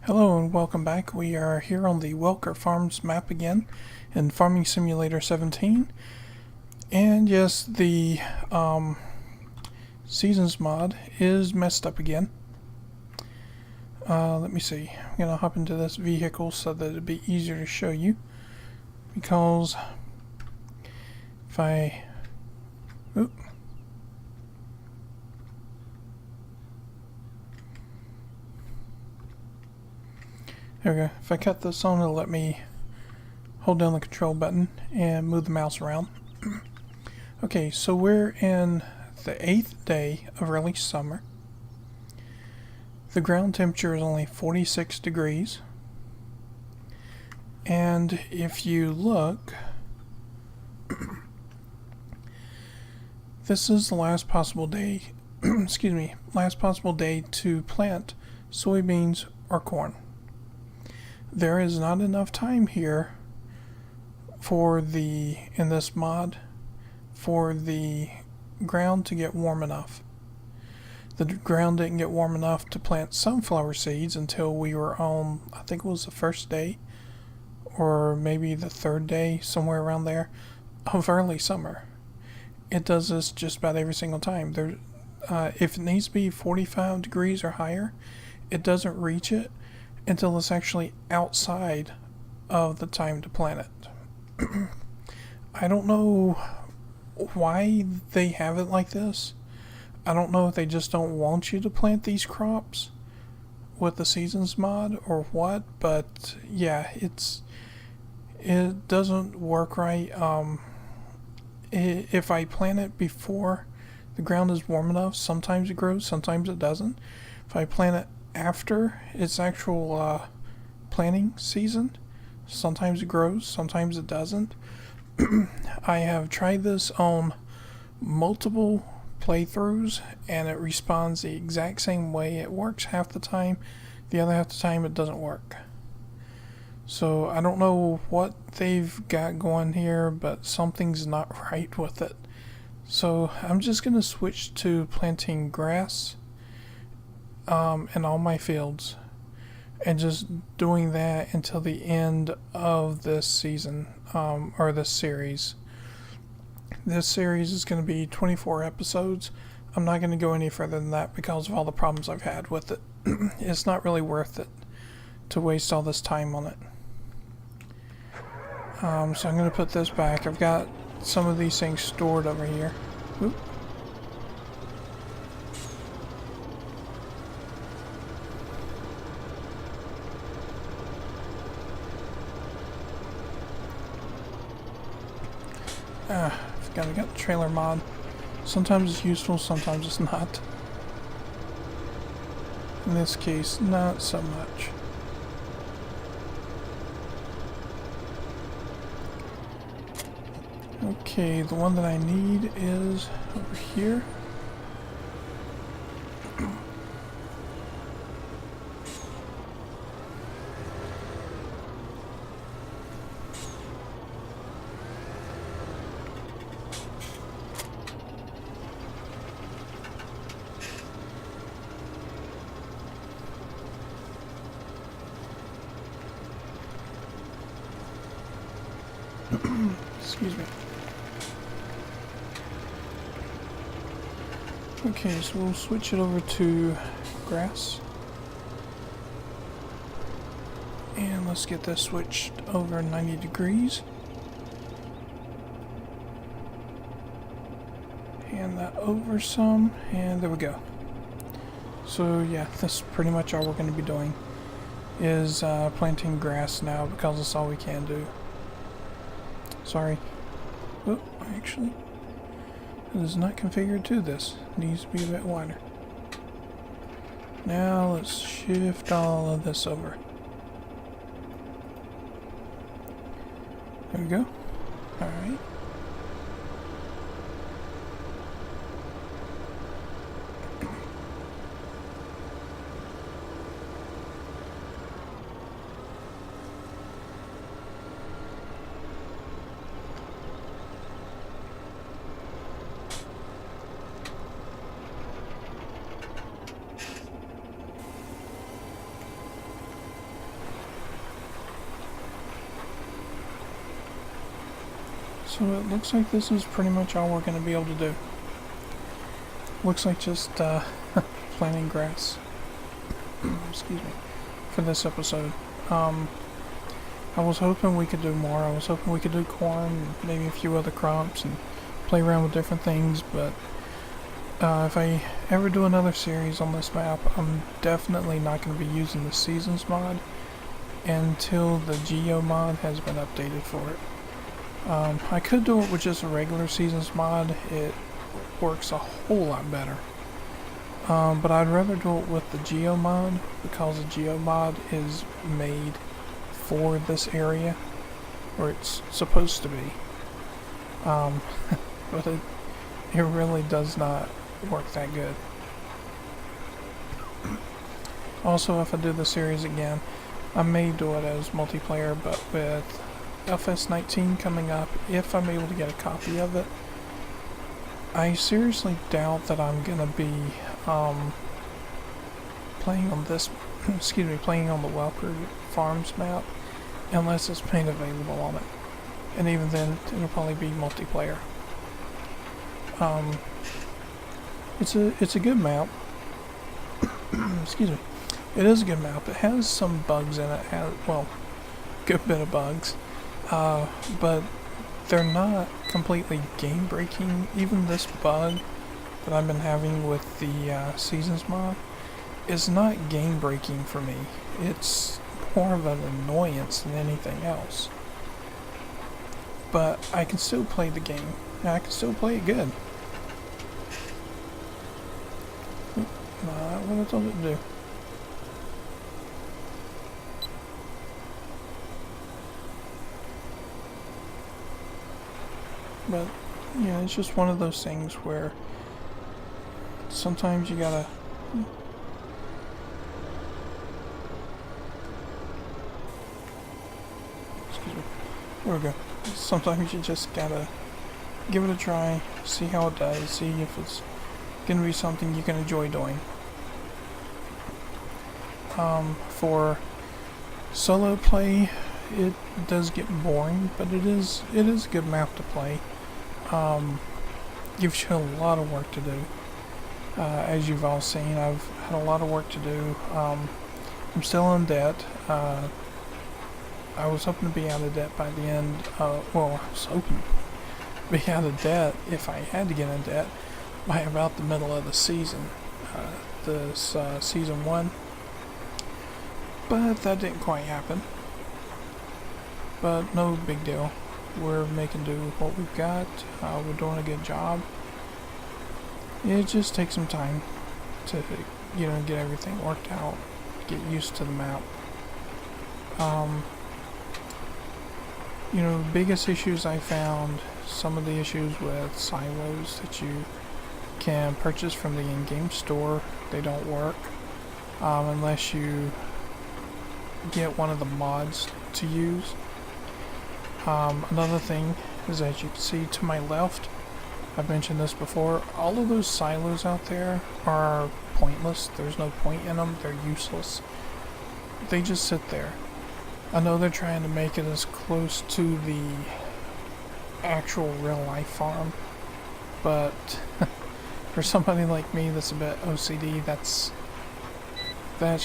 Hello and welcome back. We are here on the Welker Farms map again in Farming Simulator 17. And yes, the Seasons mod is messed up again. Let me see. I'm going to hop into this vehicle so that it'd be easier to show you. Because if I... Oop. There we go. If I cut this on, it'll let me hold down the control button and move the mouse around. Okay, so we're in the 8th day of early summer. The ground temperature is only 46 degrees. And if you look, this is the last possible day, excuse me, last possible day to plant soybeans or corn. There is not enough time here for in this mod, for the ground to get warm enough. The ground didn't get warm enough to plant sunflower seeds until we were on, I think it was the first day, or maybe the 3rd day, somewhere around there, of early summer. It does this just about every single time. If it needs to be 45 degrees or higher, it doesn't reach it until it's actually outside of the time to plant it. I don't know why they have it like this. I don't know if they just don't want you to plant these crops with the Seasons mod or what, but yeah, it doesn't work right. If I plant it before the ground is warm enough, sometimes it grows, sometimes it doesn't. If I plant it after its actual planting season, sometimes it grows, sometimes it doesn't. I have tried this on multiple playthroughs and it responds the exact same way. It works half the time, the other half the time it doesn't work. So I don't know what they've got going here, but something's not right with it. So I'm just going to switch to planting grass in all my fields, and just doing that until the end of this season, or this series. This series is going to be 24 episodes. I'm not going to go any further than that because of all the problems I've had with it. It's not really worth it to waste all this time on it. So I'm going to put this back. I've got some of these things stored over here. Oop. Forgot I got the trailer mod. Sometimes it's useful, sometimes it's not. In this case, not so much. Okay, the one that I need is over here. Excuse me. Okay, so we'll switch it over to grass. And let's get this switched over 90 degrees. Hand that over some, and there we go. So yeah, that's pretty much all we're going to be doing, is planting grass now because that's all we can do. Sorry. Oh, actually, it is not configured to this. It needs to be a bit wider. Now let's shift all of this over. There we go. Alright. So it looks like this is pretty much all we're going to be able to do. Looks like just planting grass. Excuse me. For this episode. I was hoping we could do more. I was hoping we could do corn, maybe a few other crops, and play around with different things, but if I ever do another series on this map, I'm definitely not going to be using the Seasons mod until the Geo mod has been updated for it. I could do it with just a regular Seasons mod. It works a whole lot better. But I'd rather do it with the Geo mod, because the Geo mod is made for this area, where it's supposed to be. But it really does not work that good. Also, if I do the series again, I may do it as multiplayer, but with FS19 coming up, if I'm able to get a copy of it, I seriously doubt that I'm gonna be playing on this playing on the Welker Farms map unless it's made available on it. And even then, it'll probably be multiplayer. It's a good map. Excuse me. It is a good map. It has some bugs in it. Well, good bit of bugs. But they're not completely game breaking. Even this bug that I've been having with the Seasons mod is not game breaking for me. It's more of an annoyance than anything else. But I can still play the game. And I can still play it good. Not what I told it to do. But, yeah, it's just one of those things where sometimes you gotta... Excuse me. There we go. Sometimes you just gotta give it a try, see how it does, see if it's gonna be something you can enjoy doing. For solo play, it does get boring, but it is a good map to play. Gives you a lot of work to do. As you've all seen, I've had a lot of work to do. I'm still in debt. I was hoping to be out of debt by the end. Well, I was hoping to be out of debt, if I had to get in debt, by about the middle of the season. This season 1. But that didn't quite happen. But no big deal. We're making do with what we've got. We're doing a good job. It just takes some time to, get everything worked out, get used to the map. Biggest issues I found, some of the issues with silos that you can purchase from the in-game store, they don't work unless you get one of the mods to use. Another thing is, as you can see to my left, I've mentioned this before, all of those silos out there are pointless. There's no point in them. They're useless. They just sit there. I know they're trying to make it as close to the actual real life farm, but for somebody like me that's a bit OCD, that's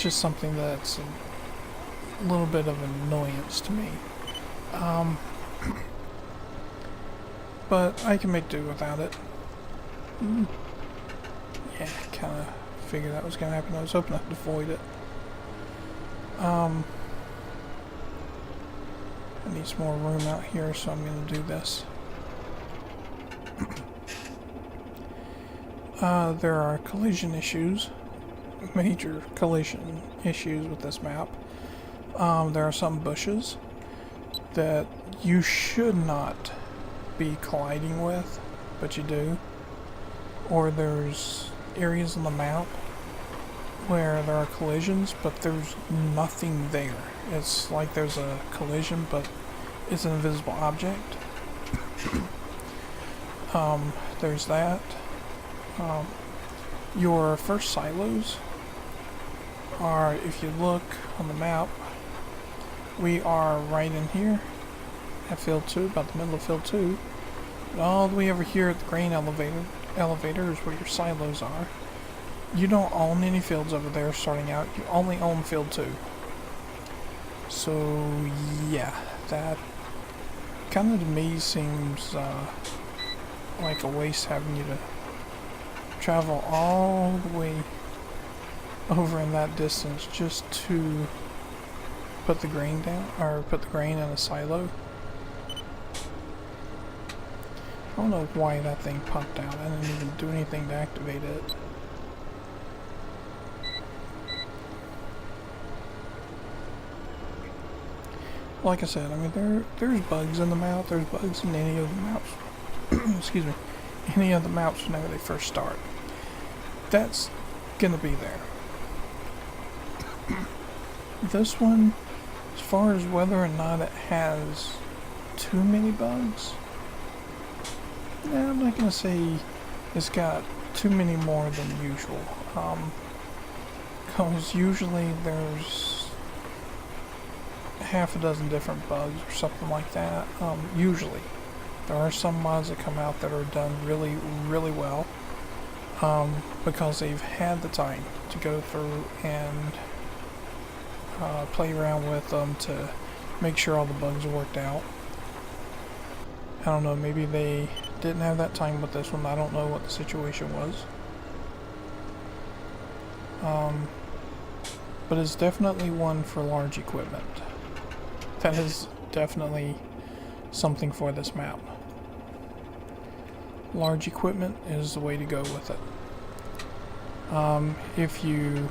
just something that's a little bit of annoyance to me. But I can make do without it. Yeah, kind of figured that was going to happen. I was hoping I'd avoid it. I need some more room out here, so I'm going to do this. There are collision issues, major collision issues with this map. There are some bushes that you should not be colliding with, but you do. Or there's areas on the map where there are collisions, but there's nothing there. It's like there's a collision, but it's an invisible object. There's that. Your first silos are, if you look on the map, we are right in here at field 2, about the middle of field 2. But all the way over here at the grain elevator is where your silos are. You don't own any fields over there starting out. You only own field 2. So yeah, that kind of to me seems like a waste having you to travel all the way over in that distance just to put the grain down, or put the grain in a silo. I don't know why that thing popped out. I didn't even do anything to activate it. Like I said, I mean, there's bugs in the map. There's bugs in any of the maps. Excuse me. Any of the maps whenever they first start. That's gonna be there. This one, as far as whether or not it has too many bugs, nah, I'm not gonna say it's got too many more than usual. Because usually there's half a dozen different bugs or something like that. Usually. There are some mods that come out that are done really, really well. Because they've had the time to go through and play around with them to make sure all the bugs are worked out. I don't know, maybe they didn't have that time with this one. I don't know what the situation was. But it's definitely one for large equipment. That is definitely something for this map. Large equipment is the way to go with it. If you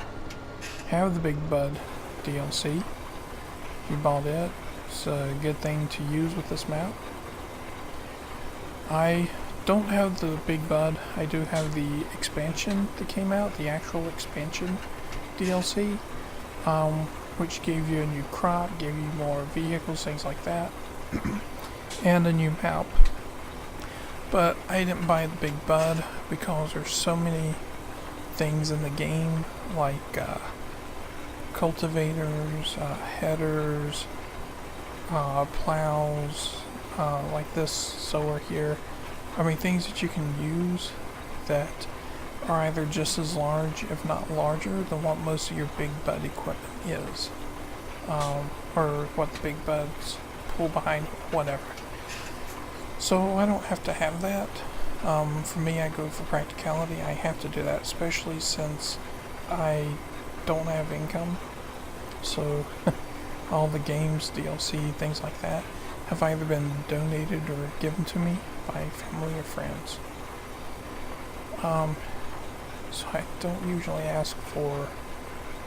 have the Big Bud DLC, if you bought it, it's a good thing to use with this map. I don't have the Big Bud. I do have the expansion that came out, the actual expansion DLC, which gave you a new crop, gave you more vehicles, things like that, and a new map. But I didn't buy the Big Bud because there's so many things in the game, like cultivators, headers, plows, like this sower here. I mean, things that you can use that are either just as large, if not larger, than what most of your Big Bud equipment is. Or what the Big Buds pull behind, whatever. So I don't have to have that. For me, I go for practicality. I have to do that, especially since I don't have income. So all the games, DLC, things like that, have either been donated or given to me by family or friends. So I don't usually ask for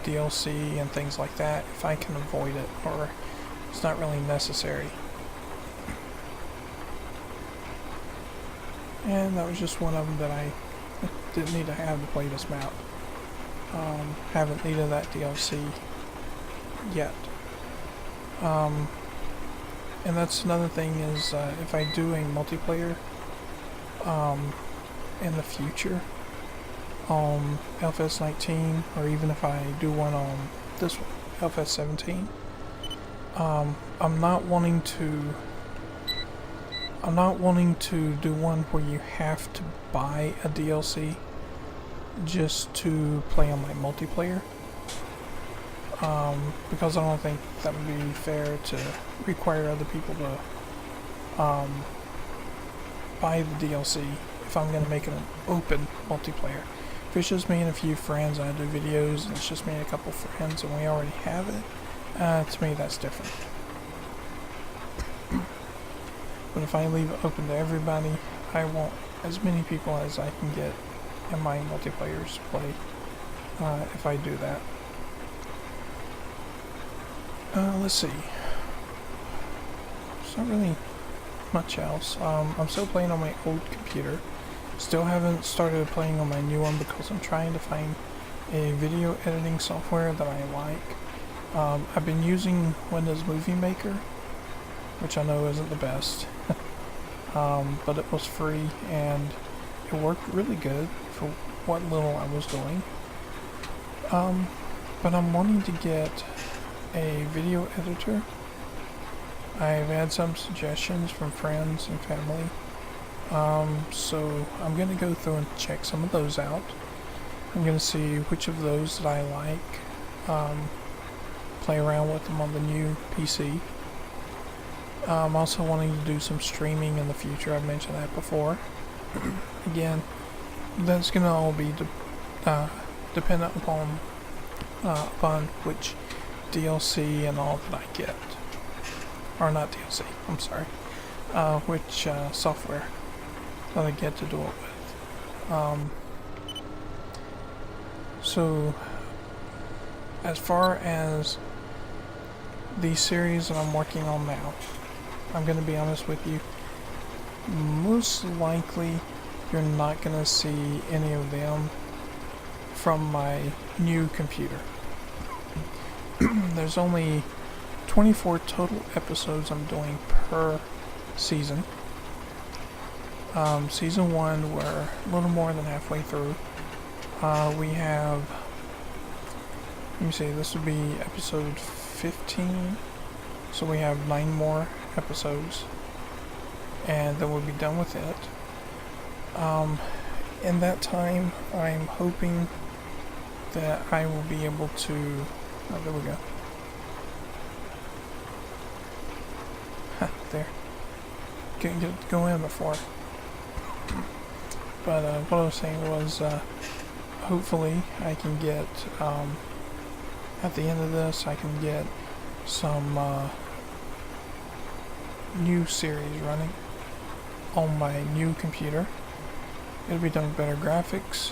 DLC and things like that if I can avoid it, or it's not really necessary. And that was just one of them that I didn't need to have to play this map. Haven't needed that DLC yet. And that's another thing is, if I do a multiplayer in the future on LFS19, or even if I do one on this one, LFS17, I'm not wanting to do one where you have to buy a DLC just to play on my multiplayer. Because I don't think that would be fair to require other people to buy the DLC if I'm going to make it an open multiplayer. If it's just me and a few friends and I do videos and it's just me and a couple friends and we already have it, to me that's different. But if I leave it open to everybody, I want as many people as I can get in my multiplayers to play if I do that. Let's see. There's not really much else. I'm still playing on my old computer. Still haven't started playing on my new one because I'm trying to find a video editing software that I like. I've been using Windows Movie Maker, which I know isn't the best, but it was free and it worked really good for what little I was doing. But I'm wanting to get a video editor. I've had some suggestions from friends and family So I'm going to go through and check some of those out. I'm going to see which of those that I like, play around with them on the new PC. I'm also wanting to do some streaming in the future. I've mentioned that before. Again, that's going to all be dependent upon which DLC and all that I get. Or not DLC, I'm sorry. Which software that I get to do it with. So, as far as the series that I'm working on now, I'm going to be honest with you, most likely you're not going to see any of them from my new computer. There's only 24 total episodes I'm doing per season. Season 1, we're a little more than halfway through. We have, let me see, this would be episode 15, so we have 9 more episodes, and then we'll be done with it. In that time, I'm hoping that I will be able to, oh, there we go. There. Couldn't go in before. But what I was saying was, hopefully I can get, at the end of this, I can get some new series running on my new computer. It'll be done with better graphics.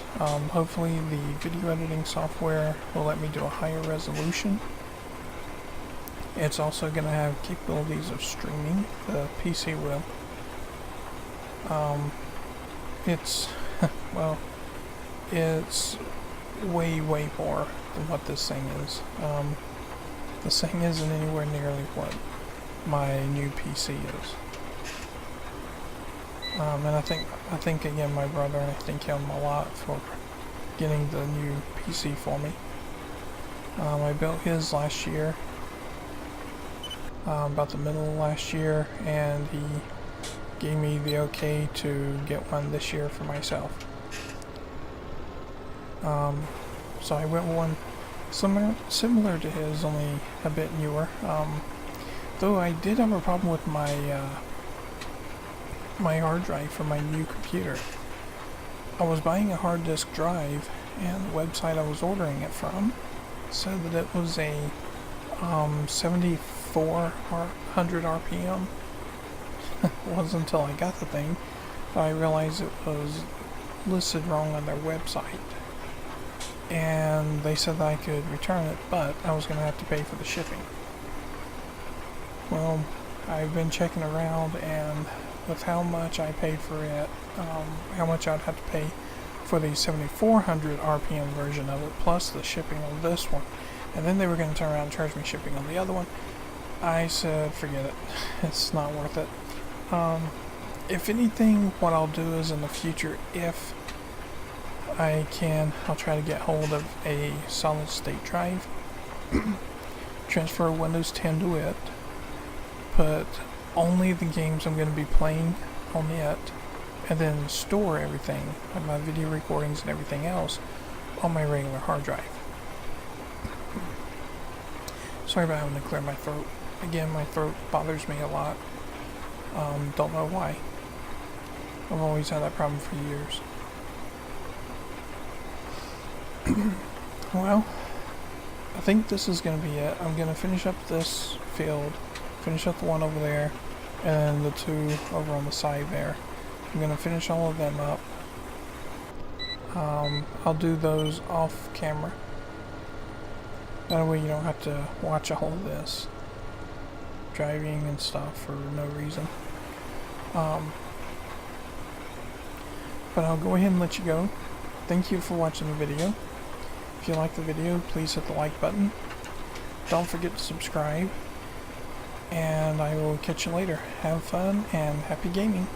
Hopefully the video editing software will let me do a higher resolution. It's also going to have capabilities of streaming. The PC will. It's, well, it's way more than what this thing is. This thing isn't anywhere nearly what my new PC is. And I think again, my brother, I thank him a lot for getting the new PC for me. I built his last year, about the middle of last year, and he gave me the okay to get one this year for myself. So I went with one similar to his, only a bit newer. Though I did have a problem with my my hard drive for my new computer. I was buying a hard disk drive, and the website I was ordering it from said that it was a 7400 RPM. It wasn't until I got the thing that I realized it was listed wrong on their website. And they said that I could return it, but I was going to have to pay for the shipping. Well, I've been checking around, and with how much I paid for it, how much I'd have to pay for the 7400 RPM version of it, plus the shipping on this one, and then they were going to turn around and charge me shipping on the other one, I said, forget it. It's not worth it. If anything, what I'll do is in the future, if I can, I'll try to get hold of a solid state drive, transfer Windows 10 to it, put only the games I'm going to be playing on it, and then store everything, like my video recordings and everything else, on my regular hard drive. Sorry about having to clear my throat. Again, my throat bothers me a lot. Don't know why. I've always had that problem for years. Well, I think this is going to be it. I'm going to finish up this field, finish up the one over there, and the two over on the side there. I'm going to finish all of them up. I'll do those off camera. That way you don't have to watch all of this driving and stuff for no reason. But I'll go ahead and let you go. Thank you for watching the video. If you like the video, please hit the like button. Don't forget to subscribe. And I will catch you later. Have fun and happy gaming.